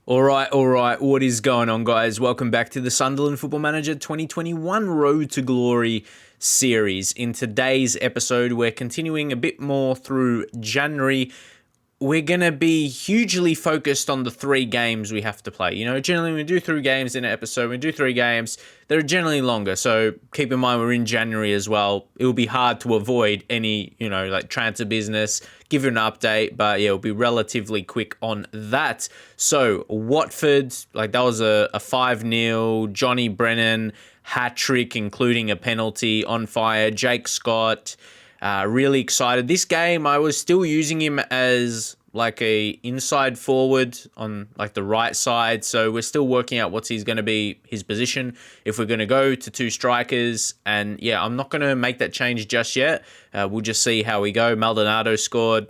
All right. What is going on, guys? Welcome back to the Sunderland Football Manager 2021 Road to Glory series. In today's episode, we're continuing a bit more through January. We're going to be hugely focused on the 3 games we have to play. You know, generally we do 3 games in an episode. We do 3 games. They're generally longer, so keep in mind we're in January as well. It will be hard to avoid any, like transfer business, give you an update, but yeah, it'll be relatively quick on that. So, Watford, that was a 5-0. Johnny Brennan, hat-trick, including a penalty, on fire. Jake Scott, really excited. This game, I was still using him as a inside forward on the right side. So we're still working out what's going to be his position. If we're going to go to 2 strikers, and yeah, I'm not going to make that change just yet. We'll just see how we go. Maldonado scored.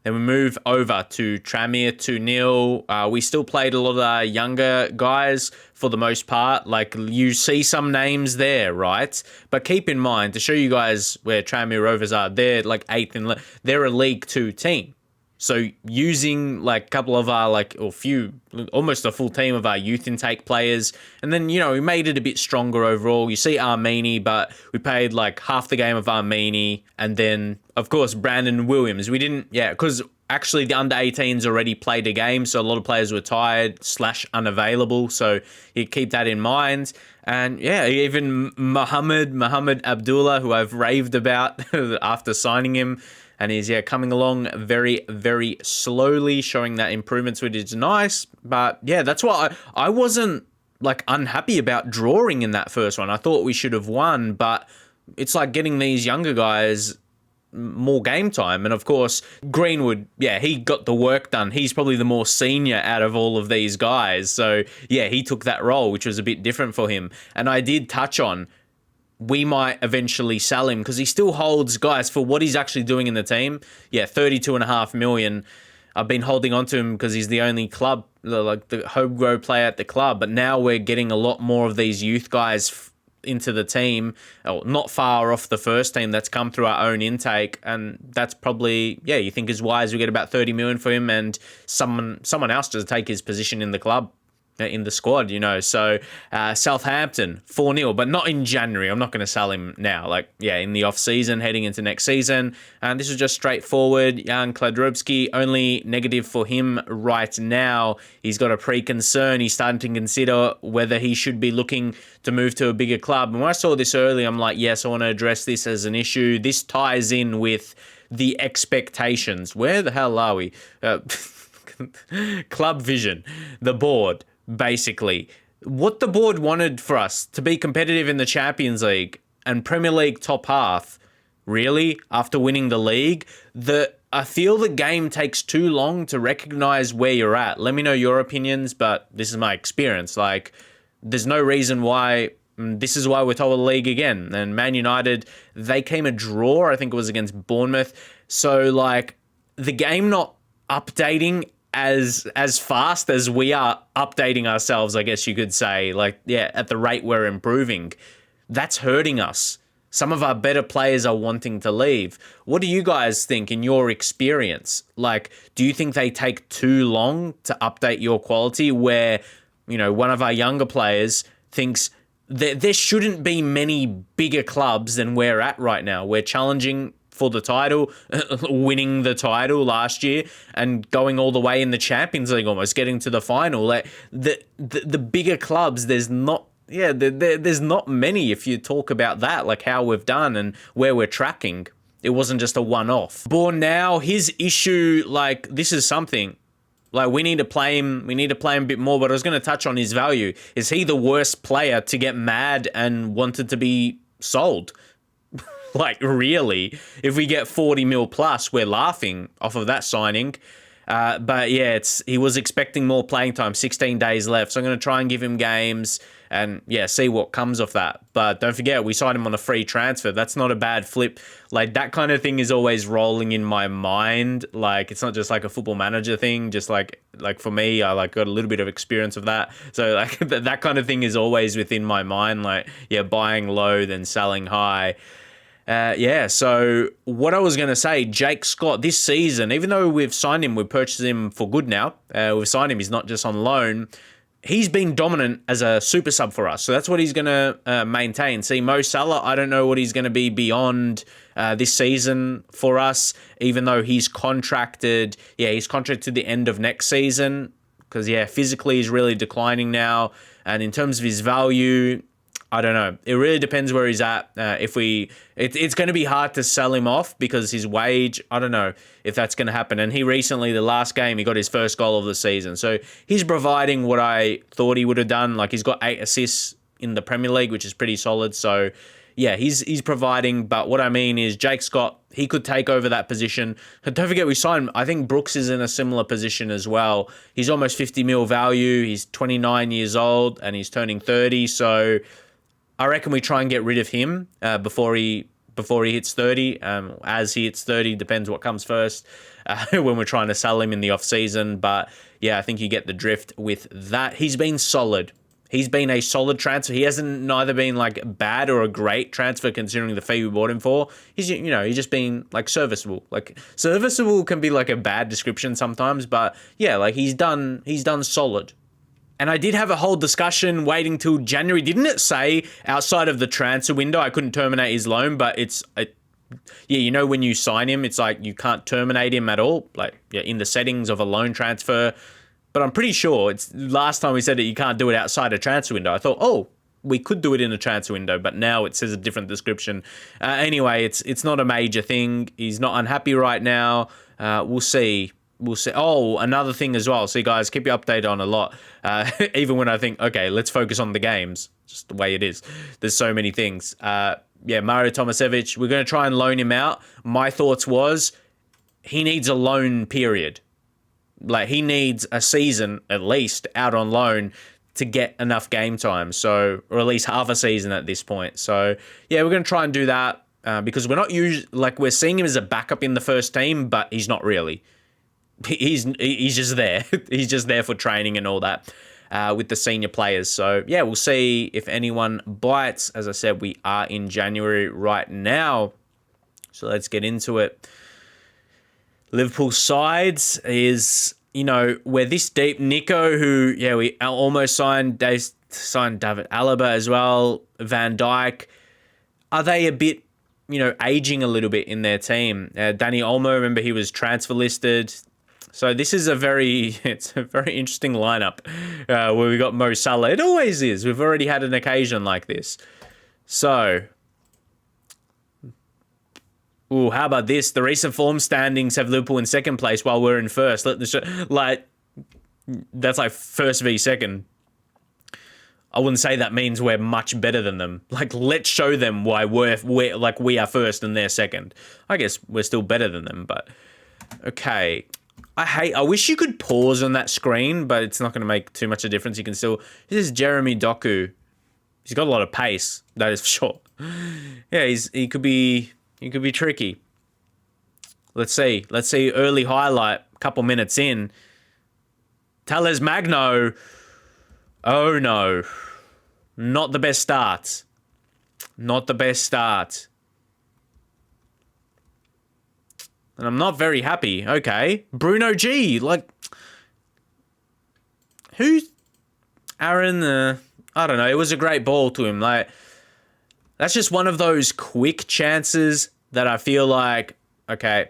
Then we move over to Tranmere 2-0. We still played a lot of our younger guys for the most part. You see some names there, right? But keep in mind, to show you guys where Tranmere Rovers are, they're 8th they're a League 2 team. So using a couple of our almost a full team of our youth intake players, and then we made it a bit stronger overall. You see Armini, but we played half the game of Armini, and then of course Brandon Williams. We didn't, because actually the under 18s already played a game, so a lot of players were tired / unavailable. So you keep that in mind. And yeah, even Mohamed Abdullah, who I've raved about after signing him. And he's, coming along very, very slowly, showing that improvements, which is nice. But yeah, that's why I wasn't unhappy about drawing in that first one. I thought we should have won, but it's getting these younger guys more game time. And of course, Greenwood, he got the work done. He's probably the more senior out of all of these guys. So yeah, he took that role, which was a bit different for him. And I did touch on, we might eventually sell him because he still holds, guys, for what he's actually doing in the team. Yeah, 32.5 million. I've been holding on to him because he's the only club, the homegrown player at the club. But now we're getting a lot more of these youth guys into the team, not far off the first team that's come through our own intake. And that's probably, you think is wise. We get about 30 million for him and someone else to take his position in the club. In the squad, So Southampton 4-0, but not in January. I'm not going to sell him now. In the off season, heading into next season. And this is just straightforward. Jan Kladrubski, only negative for him right now. He's got a pre-concern. He's starting to consider whether he should be looking to move to a bigger club. And when I saw this early, I'm like, yes, I want to address this as an issue. This ties in with the expectations. Where the hell are we? Club Vision, the board. Basically, what the board wanted for us to be competitive in the Champions League and Premier League top half, really, after winning the league, I feel the game takes too long to recognize where you're at. Let me know your opinions, but this is my experience. There's no reason why. This is why we're top of the league again. And Man United, they came a draw. I think it was against Bournemouth. So, the game not updating as fast as we are updating ourselves, I guess you could say, at the rate we're improving, that's hurting us. Some of our better players are wanting to leave. What do you guys think in your experience? Do you think they take too long to update your quality where, one of our younger players thinks that there shouldn't be many bigger clubs than we're at right now? We're challenging for the title, winning the title last year and going all the way in the Champions League, almost getting to the final. The bigger clubs, there's not many if you talk about that, how we've done and where we're tracking. It wasn't just a one-off. Born now, his issue, this is something. We need to play him. We need to play him a bit more. But I was going to touch on his value. Is he the worst player to get mad and wanted to be sold? Really, if we get 40 mil plus, we're laughing off of that signing. But yeah, he was expecting more playing time, 16 days left. So I'm going to try and give him games and see what comes of that. But don't forget, we signed him on a free transfer. That's not a bad flip. That kind of thing is always rolling in my mind. It's not just a football manager thing. Just for me, I got a little bit of experience of that. So that kind of thing is always within my mind. Buying low then selling high. So what I was going to say, Jake Scott, this season, even though we've signed him, we've purchased him for good now. We've signed him. He's not just on loan. He's been dominant as a super sub for us. So that's what he's going to maintain. See, Mo Salah, I don't know what he's going to be beyond this season for us, even though he's contracted. Yeah, he's contracted to the end of next season because, physically he's really declining now. And in terms of his value, I don't know. It really depends where he's at. It's going to be hard to sell him off because his wage, I don't know if that's going to happen. And he recently, the last game, he got his first goal of the season. So he's providing what I thought he would have done. Like he's got 8 assists in the Premier League, which is pretty solid. So yeah, he's providing. But what I mean is Jake Scott, he could take over that position. And don't forget we signed, I think Brooks is in a similar position as well. He's almost 50 mil value. He's 29 years old and he's turning 30. So I reckon we try and get rid of him before he hits 30. As he hits 30, depends what comes first when we're trying to sell him in the off season. But yeah, I think you get the drift with that. He's been solid. He's been a solid transfer. He hasn't neither been like bad or a great transfer considering the fee we bought him for. He's just been like serviceable. Like serviceable can be like a bad description sometimes, but yeah, like he's done solid. And I did have a whole discussion waiting till January. Didn't it say outside of the transfer window I couldn't terminate his loan? But when you sign him, it's like you can't terminate him at all. Like in the settings of a loan transfer. But I'm pretty sure it's last time we said that you can't do it outside a transfer window. I thought, we could do it in a transfer window, but now it says a different description. Anyway, it's not a major thing. He's not unhappy right now. We'll see. Oh, another thing as well. See, guys, keep you updated on a lot. Even when I think, okay, let's focus on the games. Just the way it is. There's so many things. Mario Tomasevic, we're going to try and loan him out. My thoughts was he needs a loan period. Like, he needs a season, at least, out on loan to get enough game time. So, or at least half a season at this point. So, yeah, we're going to try and do that because we're not we're seeing him as a backup in the first team, but he's not really. He's just there. He's just there for training and all that with the senior players. So, yeah, we'll see if anyone bites. As I said, we are in January right now. So let's get into it. Liverpool sides is, we're this deep. Nico, who, we almost signed. They signed David Alaba as well. Van Dijk. Are they a bit, aging a little bit in their team? Danny Olmo, remember he was transfer listed. So this is it's a very interesting lineup where we got Mo Salah. It always is. We've already had an occasion like this. So, how about this? The recent form standings have Liverpool in second place while we're in first. That's like first v second. I wouldn't say that means we're much better than them. Like, let's show them why we are first and they're second. I guess we're still better than them, but okay. I wish you could pause on that screen, but it's not going to make too much of a difference. You can still... This is Jeremy Doku. He's got a lot of pace, that is for sure. Yeah, he could be tricky. Let's see early highlight, couple minutes in. Tales Magno. Oh no. Not the best start. Not the best start. And I'm not very happy. Okay. Bruno G. Who's... Aaron, I don't know. It was a great ball to him. That's just one of those quick chances that I feel like, okay,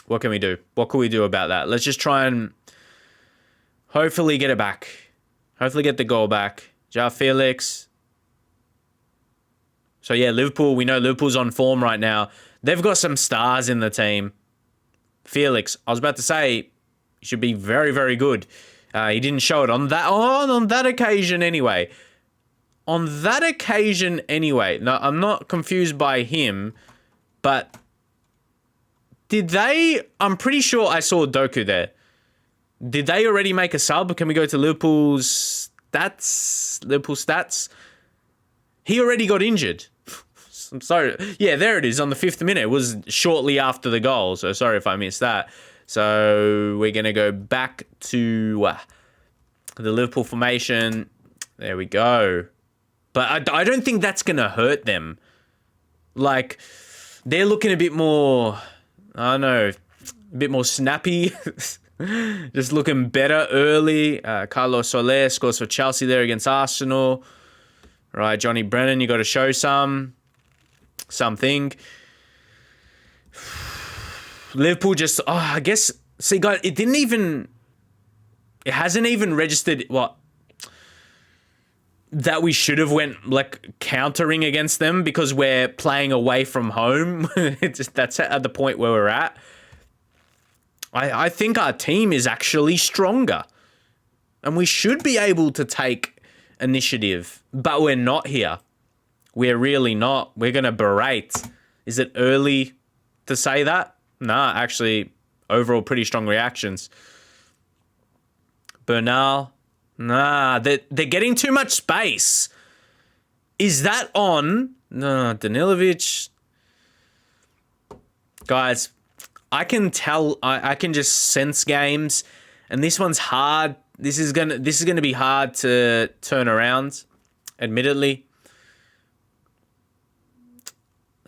what can we do? What can we do about that? Let's just try and hopefully get it back. Hopefully get the goal back. Ja Felix. So yeah, Liverpool, we know Liverpool's on form right now. They've got some stars in the team. Felix, I was about to say, he should be very, very good. He didn't show it on that occasion anyway. On that occasion anyway. Now, I'm not confused by him, but I'm pretty sure I saw Doku there. Did they already make a sub? Can we go to Liverpool's stats? He already got injured. I'm sorry. Yeah, there it is on the 5th minute. It was shortly after the goal, so sorry if I missed that. So we're going to go back to the Liverpool formation. There we go. But I don't think that's going to hurt them. they're looking a bit more, I don't know, a bit more snappy. Just looking better early. Carlos Soler scores for Chelsea there against Arsenal. Right, Johnny Brennan, you got to show something. Liverpool just, I guess, see, guys, it hasn't even registered that we should have went like countering against them because we're playing away from home. That's at the point where we're at. I think our team is actually stronger and we should be able to take initiative, but we're not here. We're really not. We're going to berate. Is it early to say that? Nah, actually, overall pretty strong reactions. Bernal, nah, they're getting too much space. Is that on? No, Danilovic. Guys, I can tell, I can just sense games, and this one's hard. This is gonna be hard to turn around, admittedly.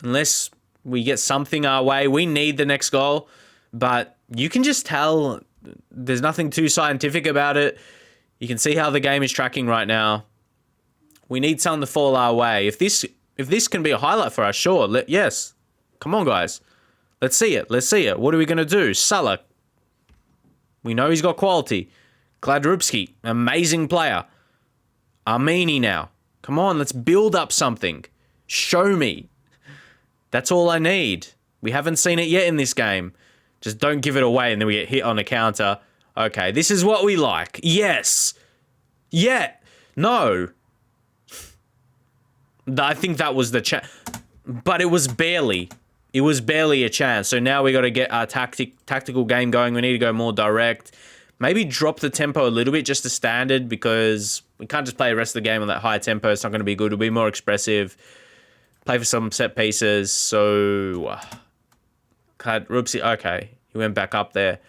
Unless we get something our way. We need the next goal, but you can just tell there's nothing too scientific about it. You can see how the game is tracking right now. We need something to fall our way. If this can be a highlight for us, sure. Yes. Come on, guys. Let's see it. What are we going to do? Salah. We know he's got quality. Gladrubski, amazing player. Armini now. Come on, let's build up something. Show me. That's all I need. We haven't seen it yet in this game. Just don't give it away and then we get hit on a counter. Okay, this is what we like. Yes. Yeah. No. I think that was the chance. But it was barely. It was barely a chance. So now we got to get our tactical game going. We need to go more direct. Maybe drop the tempo a little bit just to standard because we can't just play the rest of the game on that high tempo. It's not going to be good. It'll be more expressive. Play for some set pieces. So, Rupsi, okay. He went back up there.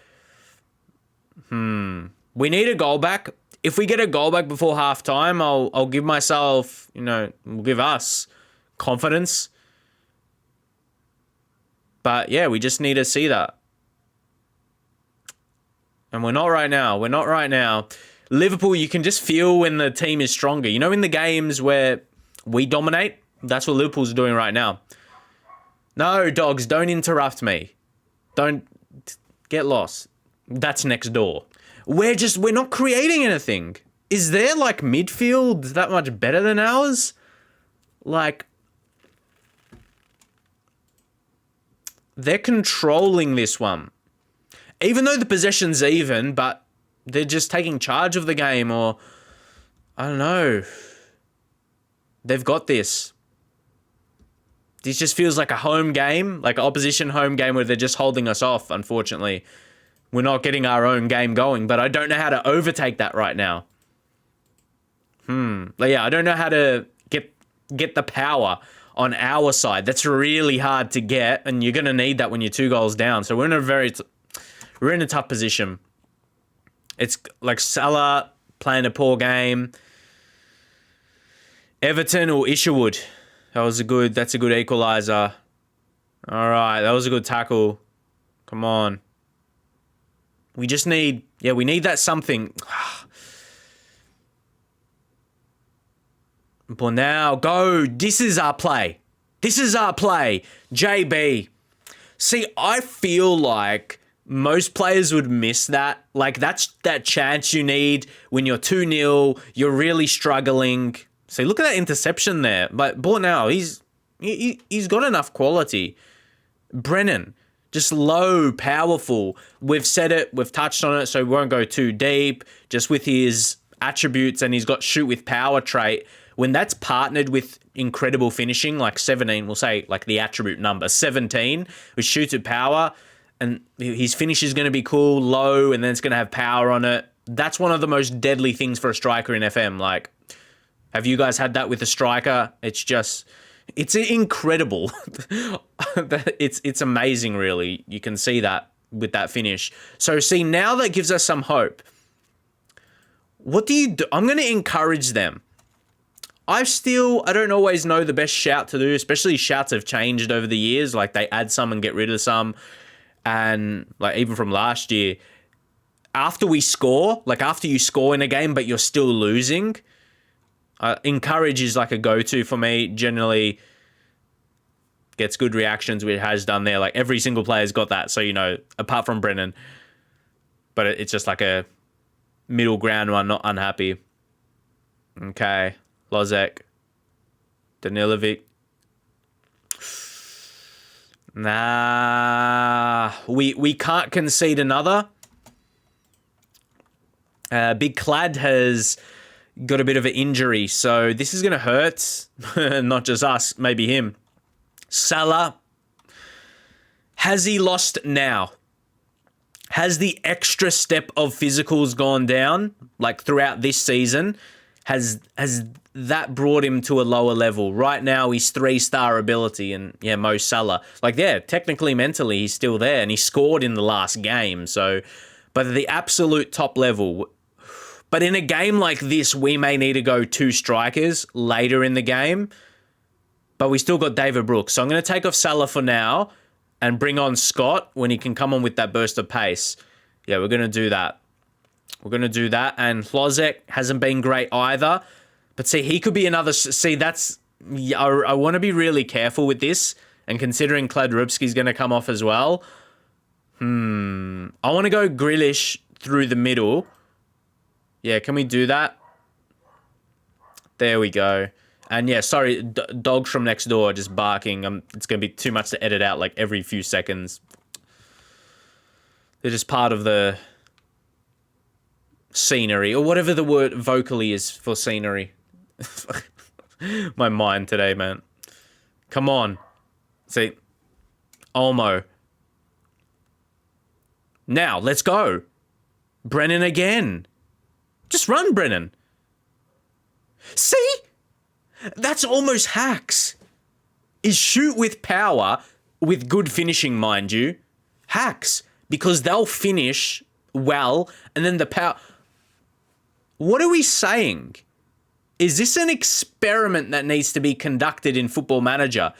We need a goal back. If we get a goal back before halftime, I'll give myself, we'll give us confidence. But yeah, we just need to see that. And we're not right now. Liverpool, you can just feel when the team is stronger. In the games where we dominate, that's what Liverpool's doing right now. No, dogs, don't interrupt me. Don't get lost. That's next door. We're not creating anything. Is their midfield that much better than ours? They're controlling this one. Even though the possession's even, but they're just taking charge of the game, or I don't know. They've got this. This just feels like a home game, like an opposition home game where they're just holding us off, unfortunately. We're not getting our own game going, but I don't know how to overtake that right now. I don't know how to get the power on our side. That's really hard to get, and you're going to need that when you're 2 goals down. So we're in a tough position. It's like Salah playing a poor game. Everton or Isherwood. That's a good equalizer. All right, that was a good tackle. Come on. We just need, we need that something. But now, go. This is our play. JB. See, I feel like most players would miss that. That's that chance you need when you're 2-0, you're really struggling. See, look at that interception there. But Bornau, he's got enough quality. Brennan, just low, powerful. We've said it, we've touched on it, so we won't go too deep. Just with his attributes, and he's got shoot with power trait. When that's partnered with incredible finishing, like 17, we'll say the attribute number, 17, which shoots with power, and his finish is going to be cool, low, and then it's going to have power on it. That's one of the most deadly things for a striker in FM. Have you guys had that with a striker? It's incredible. It's amazing, really. You can see that with that finish. So, see, now that gives us some hope. What do you do? I'm going to encourage them. I don't always know the best shout to do, especially shouts have changed over the years. Like they add some and get rid of some. And like even from last year, after you score in a game, but you're still losing, encourage is like a go-to for me. Generally gets good reactions, which it has done there. Like every single player's got that. So, apart from Brennan, but it's just like a middle ground one, not unhappy. Okay. Lozek. Danilovic. Nah. We can't concede another. Big Clad has got a bit of an injury, so this is going to hurt. Not just us, maybe him. Salah. Has he lost now? Has the extra step of physicals gone down, like throughout this season? Has that brought him to a lower level? Right now, he's 3-star ability, and yeah, Mo Salah. Like, yeah, technically, mentally, he's still there, and he scored in the last game. So, but at the absolute top level. But in a game like this, we may need to go 2 strikers later in the game. But we still got David Brooks. So I'm going to take off Salah for now and bring on Scott when he can come on with that burst of pace. Yeah, we're going to do that. We're going to do that. And Hlozek hasn't been great either. But see, he could be another... See, that's... I want to be really careful with this. And considering Kladrubski's going to come off as well. I want to go Grealish through the middle. Yeah, can we do that? There we go. And yeah, sorry, dogs from next door just barking. It's going to be too much to edit out like every few seconds. They're just part of the scenery, or whatever the word vocally is for scenery. My mind today, man. Come on. See, Olmo. Now, let's go. Brennan again. Just run, Brennan. See? That's almost hacks. Is shoot with power, with good finishing, mind you. Hacks. Because they'll finish well, and then the power... What are we saying? Is this an experiment that needs to be conducted in Football Manager?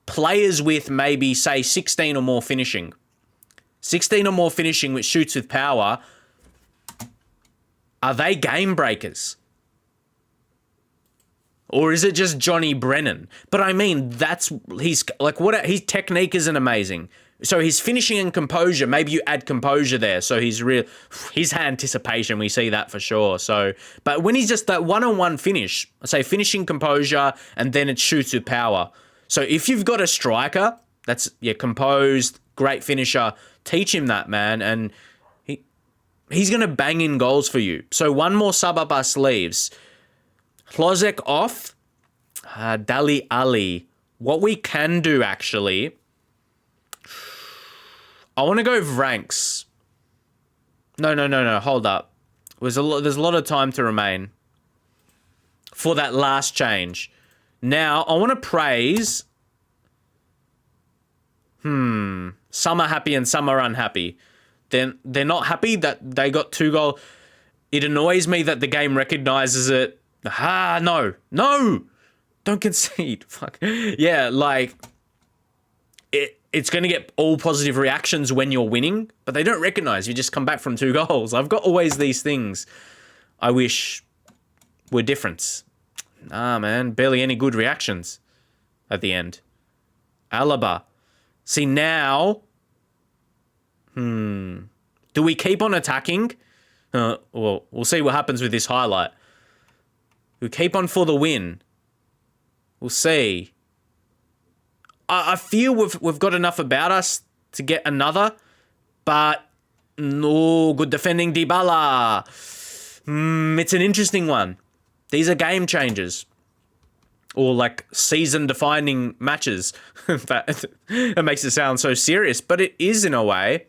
Players with maybe, say, 16 or more finishing. 16 or more finishing which shoots with power. Are they game breakers? Or is it just Johnny Brennan? But I mean, his technique isn't amazing. So his finishing and composure, maybe you add composure there. So his anticipation, we see that for sure. So, but when he's just that one-on-one finish, I say finishing, composure, and then it shoots with power. So if you've got a striker that's composed, great finisher, teach him that, man, and he's gonna bang in goals for you. So one more sub up our sleeves. Hlozek off, Dali Ali. What we can do, actually, I want to go Vranks. No, hold up. There's a lot of time to remain for that last change. Now, I want to praise... Some are happy and some are unhappy. They're not happy that they got 2 goals. It annoys me that the game recognises it. No, don't concede. Fuck. Yeah, like, it's going to get all positive reactions when you're winning, but they don't recognise you just come back from 2 goals. I've got always these things I wish were different. Nah, man, barely any good reactions at the end. Alaba. See, now, do we keep on attacking? Well, we'll see what happens with this highlight. We keep on for the win. We'll see. I feel we've got enough about us to get another, but no, good defending Dybala. It's an interesting one. These are game changers. Or like season-defining matches. That makes it sound so serious, but it is in a way.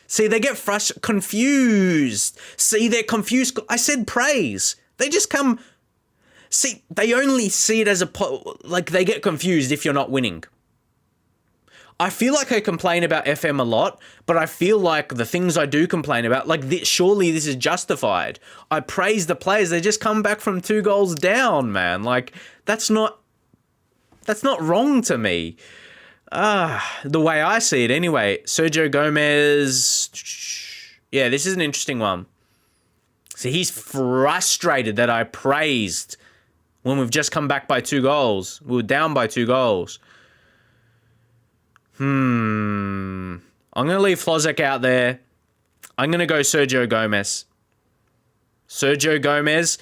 See, they get confused. See, they're confused. I said praise. They just come... See, they only see it as they get confused if you're not winning. I feel like I complain about FM a lot, but I feel like the things I do complain about, like surely this is justified. I praise the players. They just come back from 2 goals down, man. Like, that's not wrong to me. The way I see it anyway. Sergio Gomez. Yeah, this is an interesting one. See, he's frustrated that I praised when we've just come back by 2 goals. We were down by 2 goals. I'm going to leave Flozek out there. I'm going to go Sergio Gomez. Sergio Gomez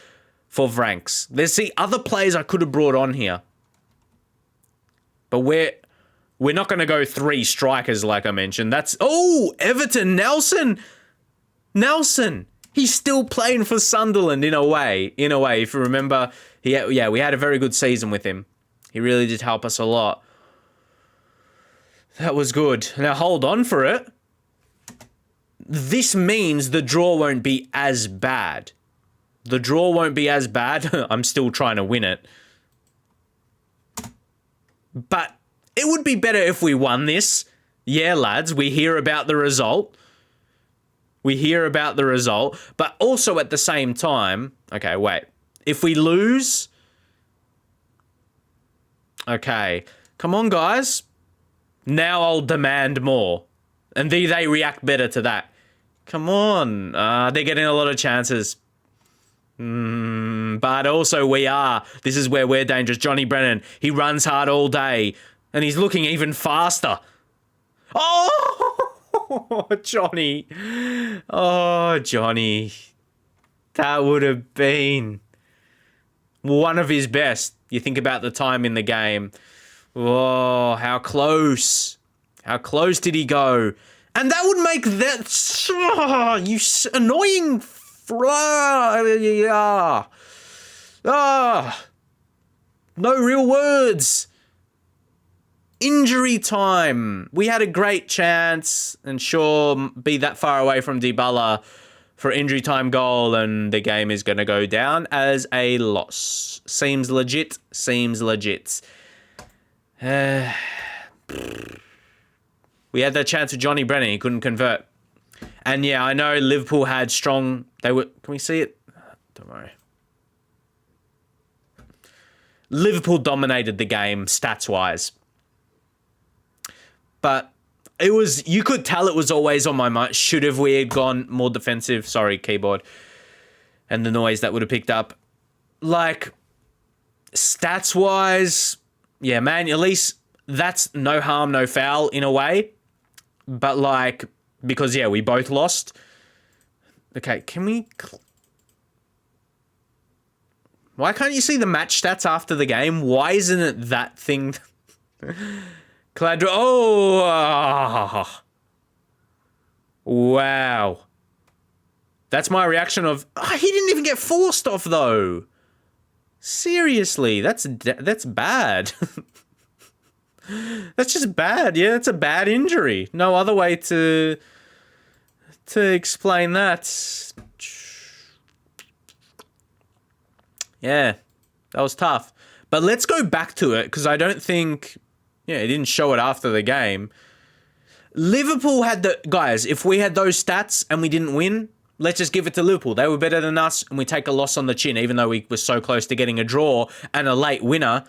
for Vranks. There's other players I could have brought on here. But we're not going to go 3 strikers like I mentioned. That's... Oh, Everton, Nelson. He's still playing for Sunderland in a way. If you remember, we had a very good season with him. He really did help us a lot. That was good. Now, hold on for it. This means the draw won't be as bad. I'm still trying to win it. But it would be better if we won this. Yeah, lads, we hear about the result. But also at the same time... Okay, wait. If we lose... Okay. Come on, guys. Now I'll demand more. And they react better to that. Come on. They're getting a lot of chances. But also we are. This is where we're dangerous. Johnny Brennan, he runs hard all day. And he's looking even faster. Oh, Johnny. Oh, Johnny. That would have been one of his best. You think about the time in the game. Oh, how close. How close did he go? And that would make that... annoying... No real words. Injury time. We had a great chance, and sure, be that far away from Dybala for injury time goal, and the game is going to go down as a loss. Seems legit. We had that chance with Johnny Brennan. He couldn't convert. And yeah, I know Liverpool had strong... Can we see it? Don't worry. Liverpool dominated the game stats-wise. But it was... You could tell it was always on my mind. Should have we had gone more defensive? Sorry, keyboard. And the noise that would have picked up. Like, stats-wise... Yeah, man, at least that's no harm, no foul in a way. But like... Because, yeah, we both lost. Okay, can we... Why can't you see the match stats after the game? Why isn't it that thing? Oh! Wow. That's my reaction of... Oh, he didn't even get forced off, though. Seriously, that's bad. That's just bad, yeah? It's a bad injury. No other way to explain that. Yeah, that was tough. But let's go back to it, because I don't think... Yeah, it didn't show it after the game. Liverpool had the... Guys, if we had those stats and we didn't win, let's just give it to Liverpool. They were better than us, and we take a loss on the chin, even though we were so close to getting a draw and a late winner.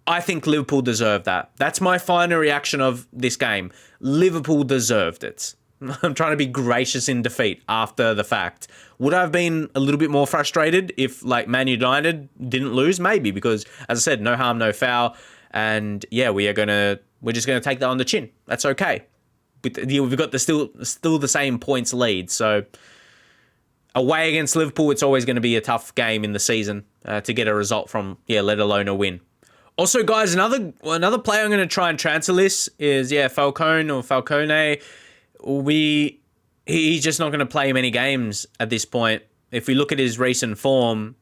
I think Liverpool deserved that. That's my final reaction of this game. Liverpool deserved it. I'm trying to be gracious in defeat after the fact. Would I have been a little bit more frustrated if, like, Man United didn't lose? Maybe, because, as I said, no harm, no foul. And, yeah, we're just going to take that on the chin. That's okay. We've got still the same points lead. So, away against Liverpool, it's always going to be a tough game in the season to get a result from, let alone a win. Also, guys, another player I'm going to try and transfer list is, Falcone. He's just not going to play many games at this point. If we look at his recent form,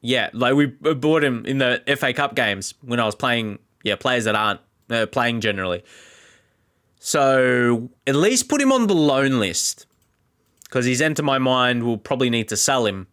like we bought him in the FA Cup games when I was playing, players that aren't playing generally. So at least put him on the loan list, because he's entered my mind. We'll probably need to sell him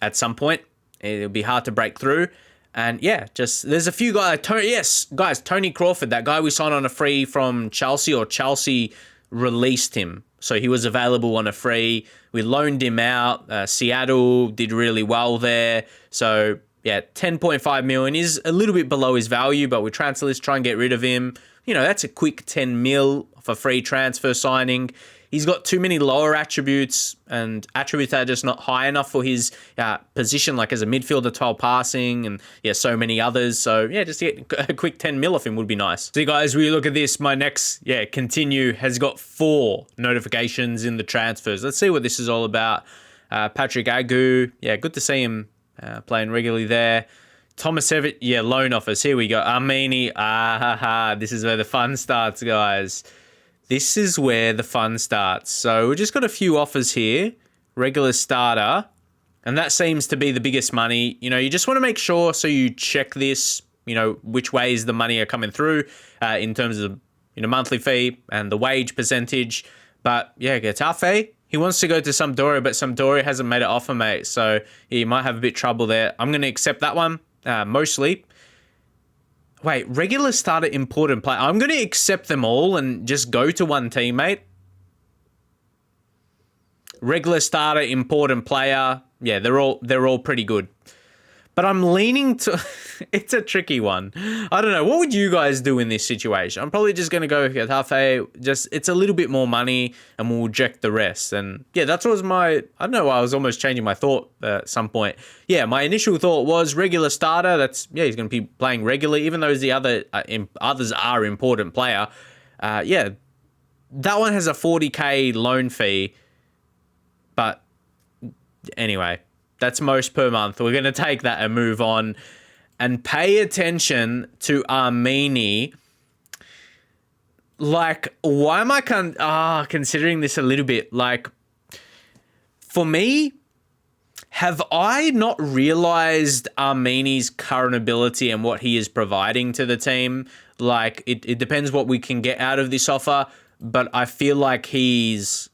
at some point. It'll be hard to break through. And yeah, just there's a few guys. Guys, Tony Crawford, that guy we signed on a free from Chelsea, or Chelsea released him. So he was available on a free. We loaned him out. Seattle did really well there. So yeah, 10.5 million is a little bit below his value, but we transfer list, try and get rid of him. That's a quick 10 mil for free transfer signing. He's got too many lower attributes, and attributes that are just not high enough for his position, like as a midfielder, 12 passing, and so many others. So yeah, just to get a quick 10 mil off him would be nice. So guys, we look at this. My next, continue has got 4 notifications in the transfers. Let's see what this is all about. Patrick Agu, good to see him playing regularly there. Thomas Everett, loan offers. Here we go. Armeni, this is where the fun starts, guys. This is where the fun starts. So we just got a few offers here. Regular starter. And that seems to be the biggest money. You just want to make sure, so you check this, which ways the money are coming through in terms of, monthly fee and the wage percentage. But Getafe, he wants to go to Sampdoria, but Sampdoria hasn't made an offer, mate. So he might have a bit of trouble there. I'm going to accept that one, mostly. Wait, regular starter, important player. I'm going to accept them all and just go to one teammate. Regular starter, important player. Yeah, they're all pretty good. But I'm leaning to... It's a tricky one. I don't know. What would you guys do in this situation? I'm probably just going to go Getafe. It's a little bit more money and we'll reject the rest. And yeah, that was my... I don't know. I was almost changing my thought at some point. Yeah, my initial thought was regular starter. He's going to be playing regularly, even though the others are important player. That one has a 40k loan fee. But anyway... That's most per month. We're going to take that and move on. And pay attention to Armeni. Like, why am I considering this a little bit? Like, for me, have I not realized Armeni's current ability and what he is providing to the team? Like, it depends what we can get out of this offer. But I feel like he's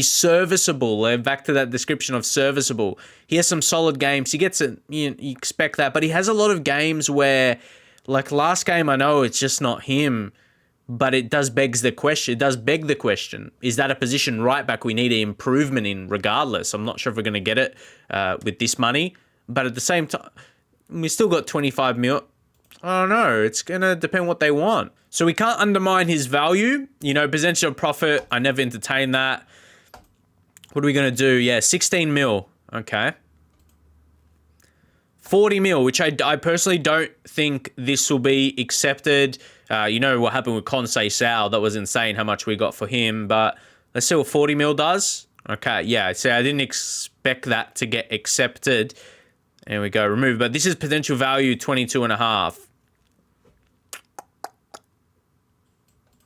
serviceable. Back to that description of serviceable. He has some solid games. He gets it. You expect that. But he has a lot of games where, like last game, I know it's just not him. But it does beg the question. Is that a position right back we need an improvement in regardless? I'm not sure if we're going to get it with this money. But at the same time, we still got 25 mil. I don't know. It's going to depend what they want. So we can't undermine his value. Percentage of profit, I never entertain that. What are we going to do? Yeah, 16 mil. Okay. 40 mil, which I personally don't think this will be accepted. What happened with Conseil Sal. That was insane how much we got for him. But let's see what 40 mil does. Okay, yeah. So I didn't expect that to get accepted. There we go, remove. But this is potential value 22.5.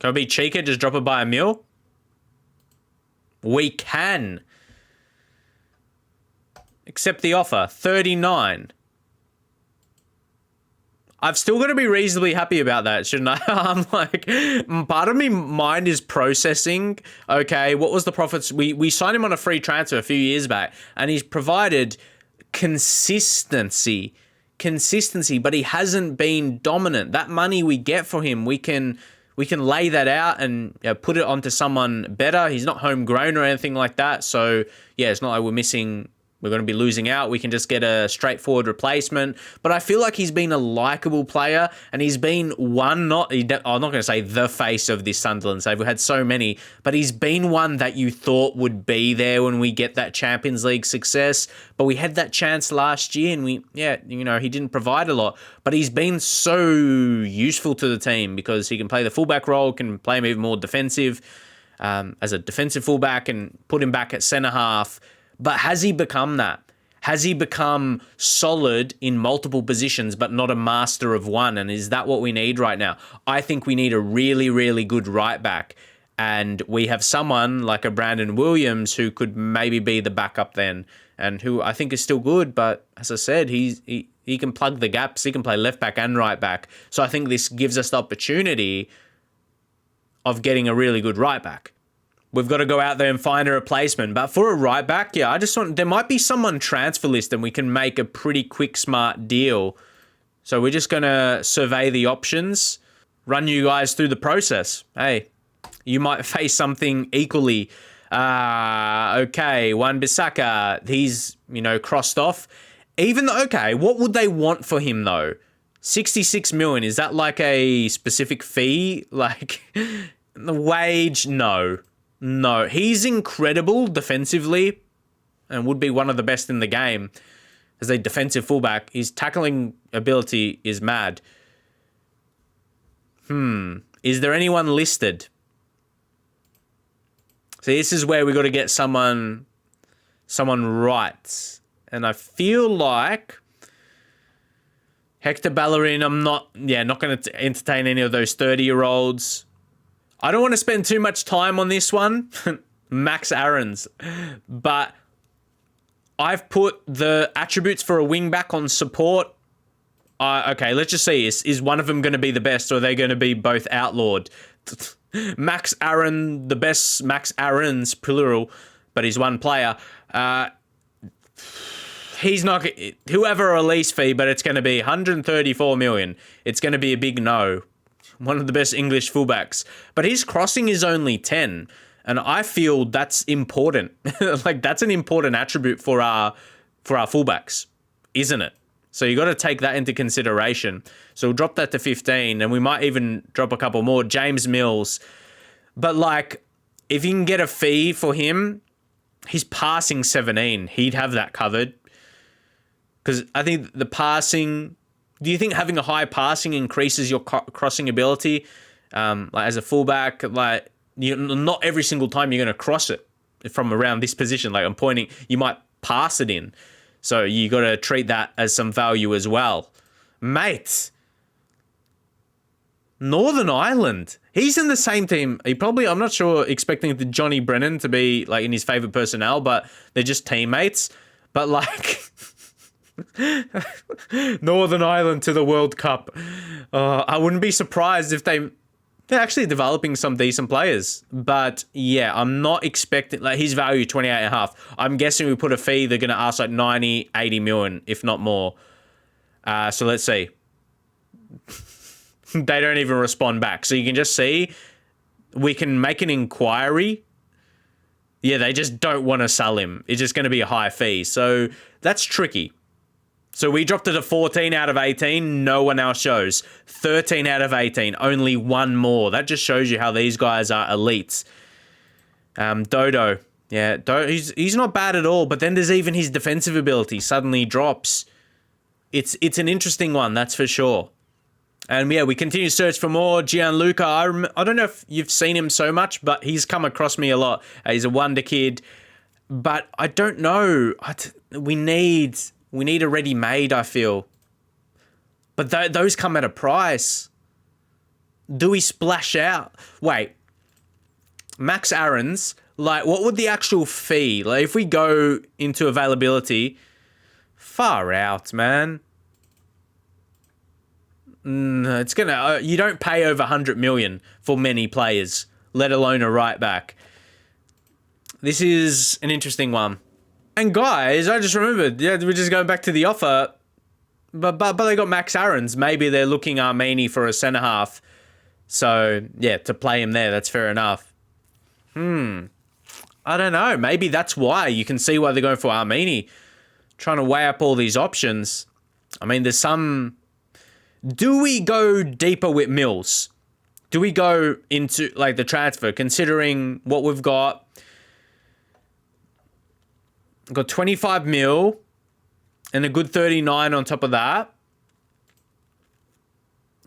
Can I be cheeky? Just drop it by a mil? We can. Accept the offer. 39. I've still got to be reasonably happy about that, shouldn't I? I'm like, part of me mind is processing. Okay, what was the profits? We signed him on a free transfer a few years back, and he's provided consistency, but he hasn't been dominant. That money we get for him, we can lay that out and put it onto someone better. He's not homegrown or anything like that. So, yeah, it's not like we're going to be losing out. We can just get a straightforward replacement. But I feel like he's been a likable player, and he's been I'm not going to say the face of this Sunderland save. We've had so many, but he's been one that you thought would be there when we get that Champions League success. But we had that chance last year, and he didn't provide a lot. But he's been so useful to the team because he can play the fullback role, can play him even more defensive as a defensive fullback, and put him back at centre half. But has he become that? Has he become solid in multiple positions but not a master of one? And is that what we need right now? I think we need a really, really good right back. And we have someone like a Brandon Williams who could maybe be the backup then, and who I think is still good. But as I said, he can plug the gaps. He can play left back and right back. So I think this gives us the opportunity of getting a really good right back. We've got to go out there and find a replacement. But for a right back, there might be someone transfer list and we can make a pretty quick, smart deal. So we're just going to survey the options, run you guys through the process. Hey, you might face something equally. Okay, Wan-Bissaka, he's, crossed off. Even though, okay, what would they want for him though? 66 million, is that like a specific fee? Like, the wage? No. He's incredible defensively and would be one of the best in the game as a defensive fullback. His tackling ability is mad. Is there anyone listed? So this is where we got to get someone right. And I feel like Hector Bellerin, I'm not going to entertain any of those 30-year-olds. I don't want to spend too much time on this one, Max Aarons, but I've put the attributes for a wingback on support. Okay, let's just see. Is one of them going to be the best, or are they going to be both outlawed? Max Aaron, the best Max Aarons, plural, but he's one player. He's not, whoever release fee, but it's going to be 134 million. It's going to be a big no. One of the best English fullbacks, but his crossing is only 10. And I feel that's important. Like, that's an important attribute for our fullbacks, isn't it? So you got to take that into consideration. So we'll drop that to 15, and we might even drop a couple more. James Mills. But, like, if you can get a fee for him, he's passing 17. He'd have that covered. Because I think the passing... Do you think having a high passing increases your crossing ability? Like, as a fullback, like... not every single time you're going to cross it from around this position. Like, I'm pointing, you might pass it in. So you got to treat that as some value as well. Mate, Northern Ireland. He's in the same team. I'm not sure, expecting the Johnny Brennan to be like in his favourite personnel, but they're just teammates. But like... Northern Ireland to the World Cup. I wouldn't be surprised if they're actually developing some decent players. But yeah, I'm not expecting, like, his value 28.5. I'm guessing we put a fee, they're going to ask like 90, 80 million, if not more. So let's see. They don't even respond back. So you can just see, we can make an inquiry. Yeah, they just don't want to sell him. It's just going to be a high fee. So that's tricky. So we dropped it to 14 out of 18. No one else shows. 13 out of 18. Only one more. That just shows you how these guys are elites. Dodo. Yeah, he's not bad at all. But then there's even his defensive ability suddenly drops. It's an interesting one, that's for sure. And yeah, we continue to search for more. Gianluca, I don't know if you've seen him so much, but he's come across me a lot. He's a wonder kid. But I don't know. We need a ready-made, I feel. But those come at a price. Do we splash out? Wait. Max Aarons, like, what would the actual fee? Like, if we go into availability, far out, man. It's gonna... you don't pay over 100 million for many players, let alone a right back. This is an interesting one. And guys, I just remembered, yeah, we're just going back to the offer, but they got Max Aarons. Maybe they're looking Armeni for a centre half. So yeah, to play him there, that's fair enough. I don't know. Maybe that's why. You can see why they're going for Armeni, trying to weigh up all these options. I mean, there's some. Do we go deeper with Mills? Do we go into like the transfer, considering what we've got? Got 25 mil and a good 39 on top of that.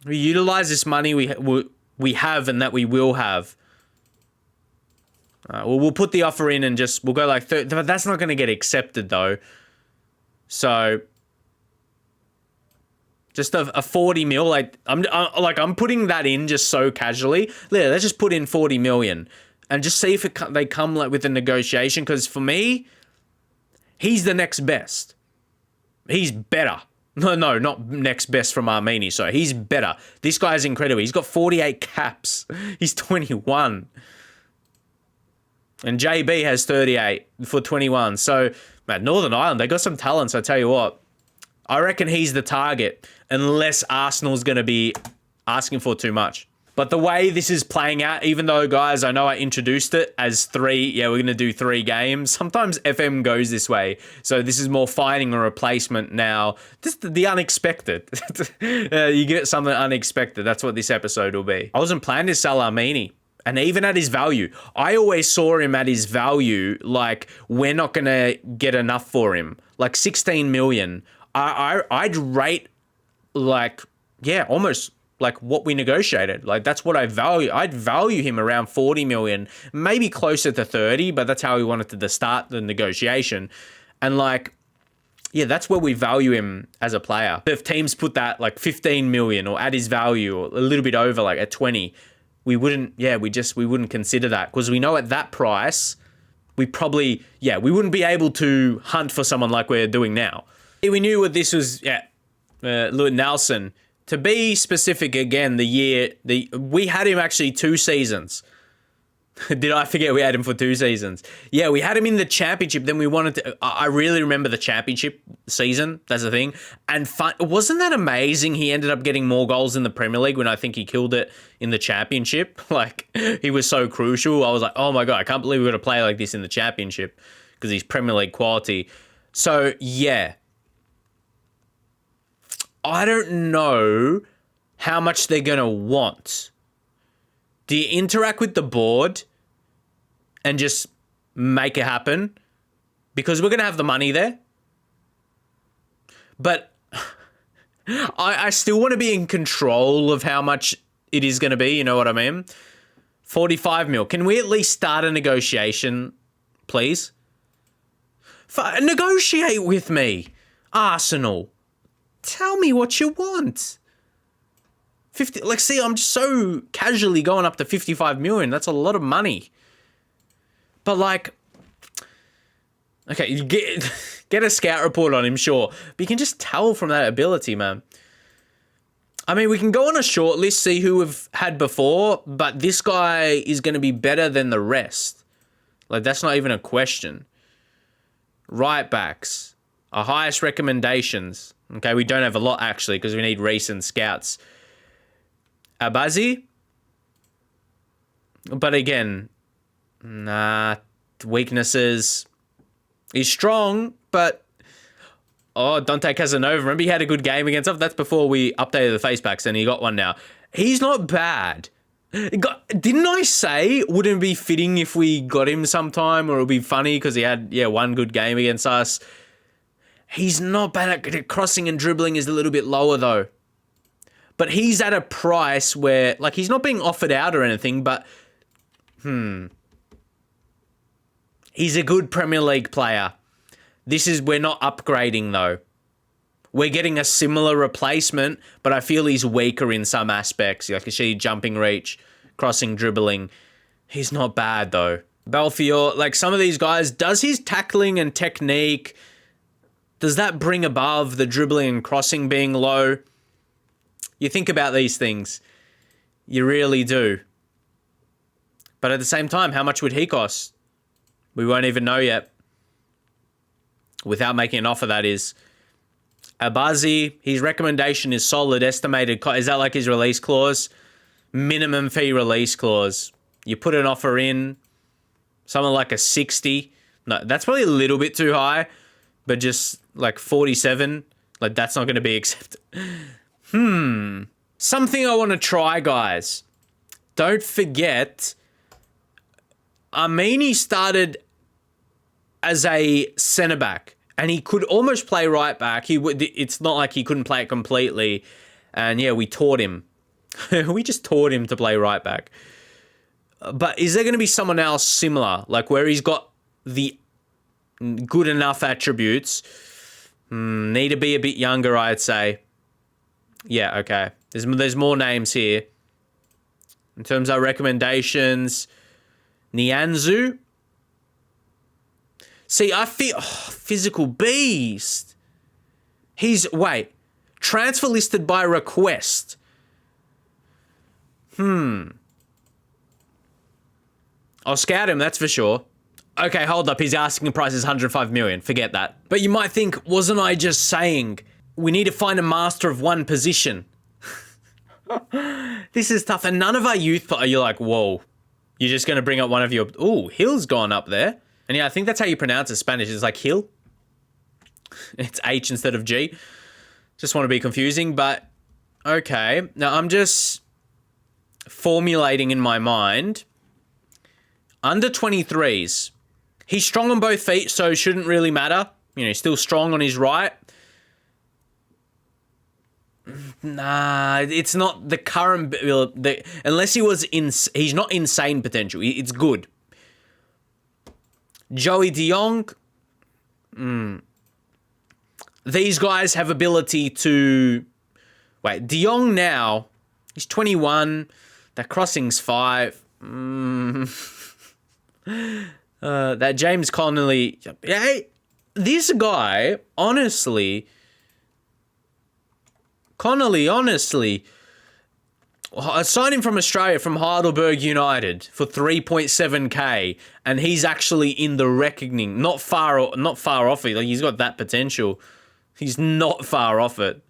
We utilize this money we have and that we will have. Well, we'll put the offer in and we'll go like 30, but that's not going to get accepted though. So just a 40 mil, like I'm putting that in just so casually. Yeah, let's just put in 40 million and just see if they come like with a negotiation. Because for me, he's the next best. He's better. No, not next best from Armenia. So he's better. This guy's incredible. He's got 48 caps. He's 21. And JB has 38 for 21. So, man, Northern Ireland, they got some talents, I tell you what. I reckon he's the target, unless Arsenal's going to be asking for too much. But the way this is playing out, even though, guys, I know I introduced it as we're going to do 3 games. Sometimes FM goes this way. So this is more finding a replacement now. Just the unexpected. You get something unexpected. That's what this episode will be. I wasn't planning to sell Armini. And even at his value, I always saw him at his value, like, we're not going to get enough for him. Like 16 million. I'd rate, like, yeah, almost like what we negotiated. Like, that's what I value. I'd value him around 40 million, maybe closer to 30, but that's how we wanted to start the negotiation. And like, yeah, that's where we value him as a player. If teams put that like 15 million or at his value or a little bit over, like at 20, we wouldn't consider that, because we know at that price, we probably, we wouldn't be able to hunt for someone like we're doing now. We knew what this was, Lewis Nelson. To be specific again, we had him actually 2 seasons. Did I forget we had him for 2 seasons? Yeah, we had him in the championship. Then we wanted to, I really remember the championship season. That's the thing. And wasn't that amazing? He ended up getting more goals in the Premier League when I think he killed it in the championship. Like, he was so crucial. I was like, oh my God, I can't believe we're going to play like this in the championship, because he's Premier League quality. So, yeah. I don't know how much they're going to want. Do you interact with the board and just make it happen? Because we're going to have the money there. But I still want to be in control of how much it is going to be. You know what I mean? 45 mil. Can we at least start a negotiation, please? Negotiate with me, Arsenal. Tell me what you want. 50. Like, see, I'm just so casually going up to 55 million. That's a lot of money. But like, okay, you get a scout report on him, sure. But you can just tell from that ability, man. I mean, we can go on a short list, see who we've had before, but this guy is going to be better than the rest. Like, that's not even a question. Right backs. Our highest recommendations. Okay, we don't have a lot, actually, because we need recent scouts. Abazi. But again, weaknesses. He's strong, but... Oh, Dante Casanova. Remember he had a good game against us? That's before we updated the face packs, and he got one now. He's not bad. Didn't I say wouldn't it be fitting if we got him sometime, or it would be funny because he had, one good game against us? He's not bad at crossing, and dribbling is a little bit lower though. But he's at a price where, like, he's not being offered out or anything, but, he's a good Premier League player. We're not upgrading though. We're getting a similar replacement, but I feel he's weaker in some aspects. Like, you see jumping reach, crossing, dribbling. He's not bad though. Belfior, like some of these guys, does his tackling and technique, does that bring above the dribbling and crossing being low? You think about these things. You really do. But at the same time, how much would he cost? We won't even know yet. Without making an offer, that is. Abazi, his recommendation is solid. Estimated, is that like his release clause? Minimum fee release clause. You put an offer in, something like a 60. No, that's probably a little bit too high. But just like 47, like that's not going to be accepted. Something I want to try, guys. Don't forget, Armini started as a centre-back, and he could almost play right-back. It's not like he couldn't play it completely. And yeah, we taught him. We just taught him to play right-back. But is there going to be someone else similar, like where he's got the good enough attributes? Need to be a bit younger, I'd say. Yeah, okay. There's more names here. In terms of recommendations, Nianzu. See, I feel... physical beast. Transfer listed by request. I'll scout him, that's for sure. Okay, hold up. His asking price is 105 million. Forget that. But you might think, wasn't I just saying We need to find a master of one position. This is tough. And none of our youth, you're like, whoa. You're just going to bring up one of your... Ooh, Hill's gone up there. And yeah, I think that's how you pronounce it in Spanish. It's like Hill. It's H instead of G. Just want to be confusing, but okay. Now, I'm just formulating in my mind. Under 23s. He's strong on both feet, so shouldn't really matter. You know, he's still strong on his right. Nah, it's not the current... unless he was... he's not insane potential. It's good. Joey De Jong. These guys have ability to... Wait, De Jong now, he's 21. That crossing's 5. That James Connolly... Hey, this guy, honestly... honestly, I signed him from Australia, from Heidelberg United for 3.7k, and he's actually in the reckoning. Not far off it. Like, he's got that potential. He's not far off it.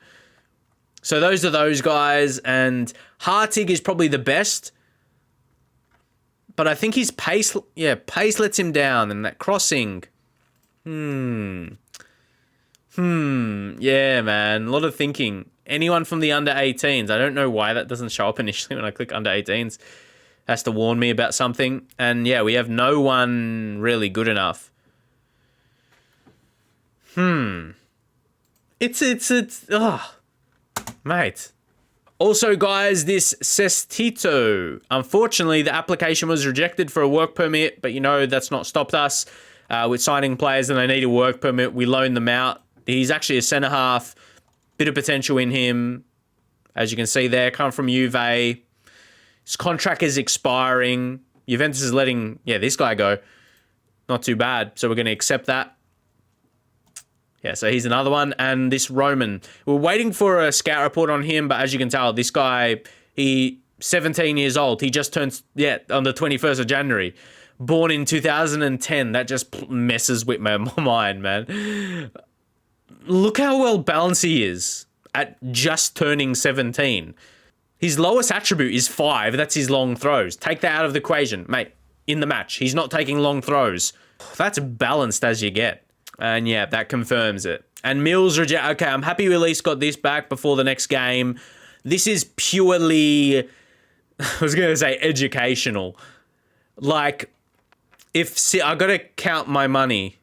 So those are those guys, and Hartig is probably the best. But I think his pace lets him down, and that crossing. Yeah, man, a lot of thinking. Anyone from the under 18s? I don't know why that doesn't show up initially when I click under 18s. Has to warn me about something. And yeah, we have no one really good enough. Mate. Also, guys, this Sestito. Unfortunately, the application was rejected for a work permit, but you know, that's not stopped us with signing players and they need a work permit. We loan them out. He's actually a centre-half. Bit of potential in him. As you can see there, come from Juve. His contract is expiring. Juventus is letting, this guy go. Not too bad. So we're going to accept that. Yeah, so he's another one. And this Roman. We're waiting for a scout report on him, but as you can tell, this guy, he 17 years old. He just turns, on the 21st of January. Born in 2010. That just messes with my mind, man. Look how well balanced he is at just turning 17. His lowest attribute is 5. That's his long throws. Take that out of the equation. Mate, in the match, he's not taking long throws. That's balanced as you get. And yeah, that confirms it. And Mills reject. Okay, I'm happy we at least got this back before the next game. This is purely, I was going to say educational. Like, I got to count my money.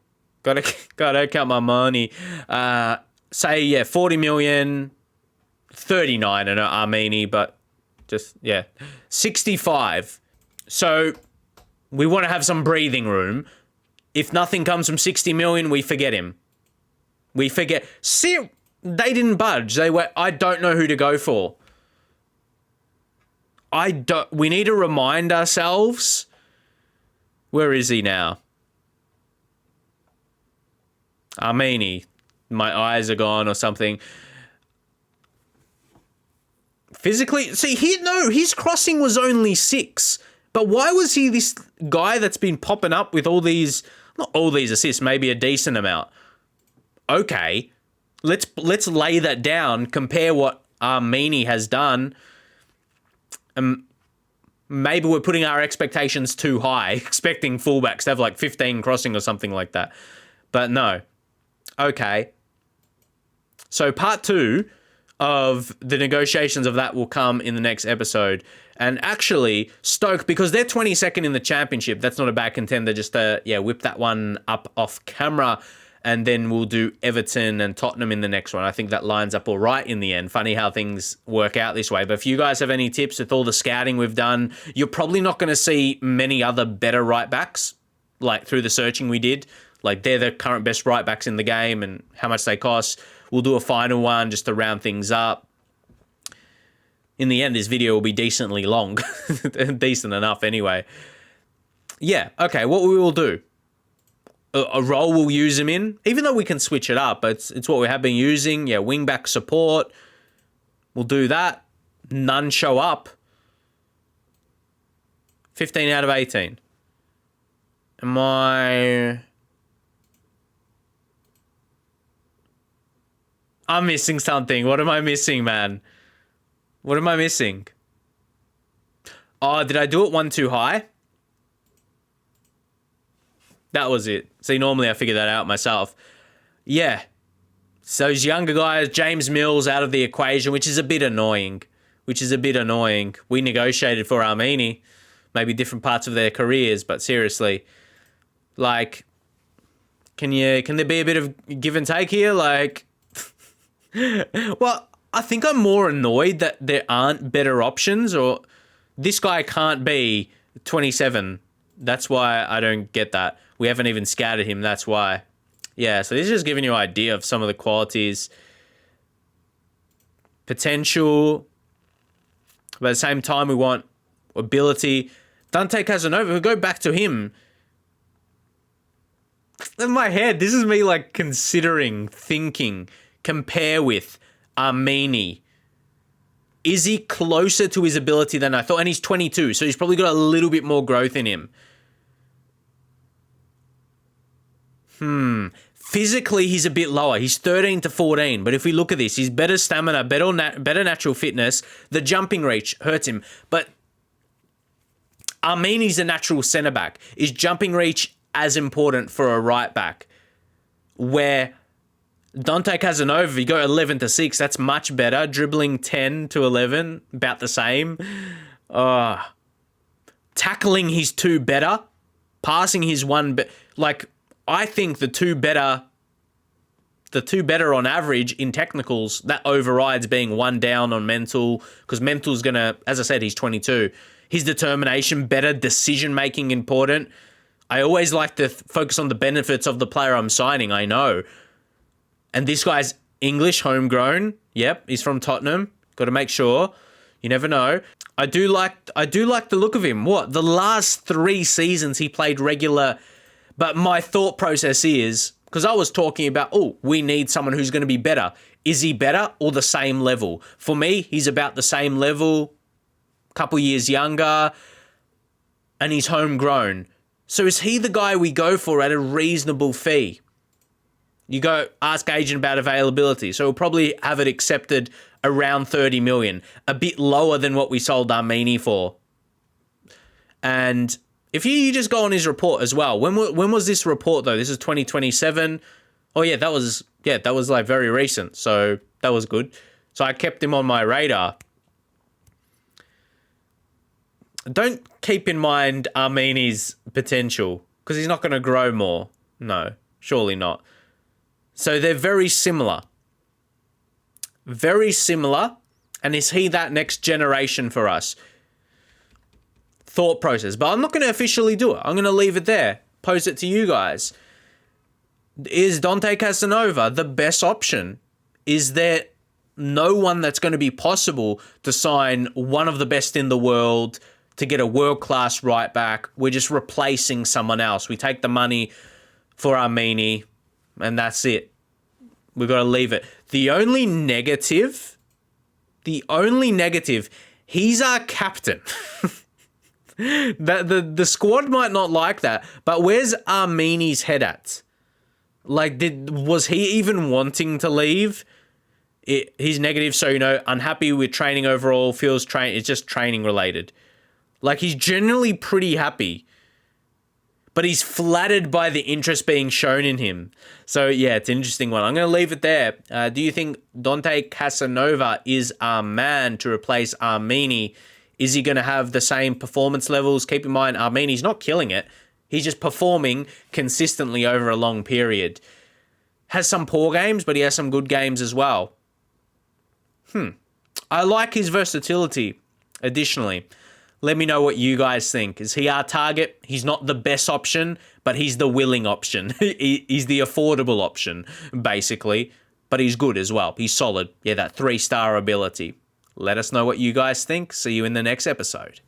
Gotta count my money. Say, 40 million, 39, I know Armeni, but just, 65. So we want to have some breathing room. If nothing comes from 60 million, we forget him. We forget. See, they didn't budge. I don't know who to go for. We need to remind ourselves. Where is he now? Armeni, my eyes are gone or something. Physically, see, his crossing was only 6. But why was he this guy that's been popping up with all these, not all these assists, maybe a decent amount? Okay, let's lay that down, compare what Armeni has done. Maybe we're putting our expectations too high, expecting fullbacks to have like 15 crossing or something like that. But no. Okay. So part 2 of the negotiations of that will come in the next episode. And actually, Stoke, because they're 22nd in the championship, that's not a bad contender. Just whip that one up off camera. And then we'll do Everton and Tottenham in the next one. I think that lines up all right in the end. Funny how things work out this way. But if you guys have any tips with all the scouting we've done, you're probably not going to see many other better right backs, like through the searching we did. Like, they're the current best right backs in the game and how much they cost. We'll do a final one just to round things up. In the end, this video will be decently long. Decent enough anyway. Yeah, okay, what we will do. A role we'll use him in, even though we can switch it up, but it's what we have been using. Yeah, wing-back support. We'll do that. None show up. 15 out of 18. Am I... I'm missing something. What am I missing, man? What am I missing? Oh, did I do it one too high? That was it. See, normally I figure that out myself. Yeah. So those younger guys, James Mills out of the equation, which is a bit annoying. We negotiated for Armini. Maybe different parts of their careers, but seriously. Like, can there be a bit of give and take here? Like, well, I think I'm more annoyed that there aren't better options, or this guy can't be 27. That's why I don't get that. We haven't even scouted him, that's why. Yeah, so this is just giving you an idea of some of the qualities. Potential. But at the same time, we want ability. Dante Casanova, we go back to him. In my head, this is me like considering, thinking, compare with Armini. Is he closer to his ability than I thought? And he's 22, so he's probably got a little bit more growth in him. Physically, he's a bit lower. He's 13 to 14. But if we look at this, he's better stamina, better natural fitness. The jumping reach hurts him. But Armini's a natural centre back. Is jumping reach as important for a right back? Where Dante Casanova, you go 11 to 6. That's much better. Dribbling 10 to 11, about the same. Tackling, he's 2 better. Passing, he's 1 like, I think the two better on average in technicals, that overrides being 1 down on mental, because mental's going to, as I said, he's 22. His determination, better decision-making important. I always like to focus on the benefits of the player I'm signing, I know. And this guy's English, homegrown. Yep, he's from Tottenham. Got to make sure. You never know. I do like the look of him. What? The last 3 seasons he played regular. But my thought process is, because I was talking about, we need someone who's going to be better. Is he better or the same level? For me, he's about the same level, couple years younger, and he's homegrown. So is he the guy we go for at a reasonable fee? You go ask agent about availability. So we'll probably have it accepted around 30 million, a bit lower than what we sold Armini for. And if you just go on his report as well, when was this report though? This is 2027. Oh yeah, that was like very recent. So that was good. So I kept him on my radar. Don't keep in mind Armini's potential, because he's not going to grow more. No, surely not. So they're very similar. Very similar. And is he that next generation for us? Thought process. But I'm not going to officially do it. I'm going to leave it there. Pose it to you guys. Is Dante Casanova the best option? Is there no one that's going to be possible to sign one of the best in the world, to get a world-class right back? We're just replacing someone else. We take the money for Armini, and that's it. We've got to leave it. The only negative, he's our captain. The squad might not like that, but where's Armini's head at? Like, was he even wanting to leave? He's negative, so, unhappy with training overall, feels it's just training related. Like, he's generally pretty happy, but he's flattered by the interest being shown in him. So, yeah, it's an interesting one. I'm going to leave it there. Do you think Dante Casanova is our man to replace Armini? Is he going to have the same performance levels? Keep in mind, Armini's not killing it. He's just performing consistently over a long period. Has some poor games, but he has some good games as well. I like his versatility, additionally. Let me know what you guys think. Is he our target? He's not the best option, but he's the willing option. He's the affordable option, basically. But he's good as well. He's solid. Yeah, that 3-star ability. Let us know what you guys think. See you in the next episode.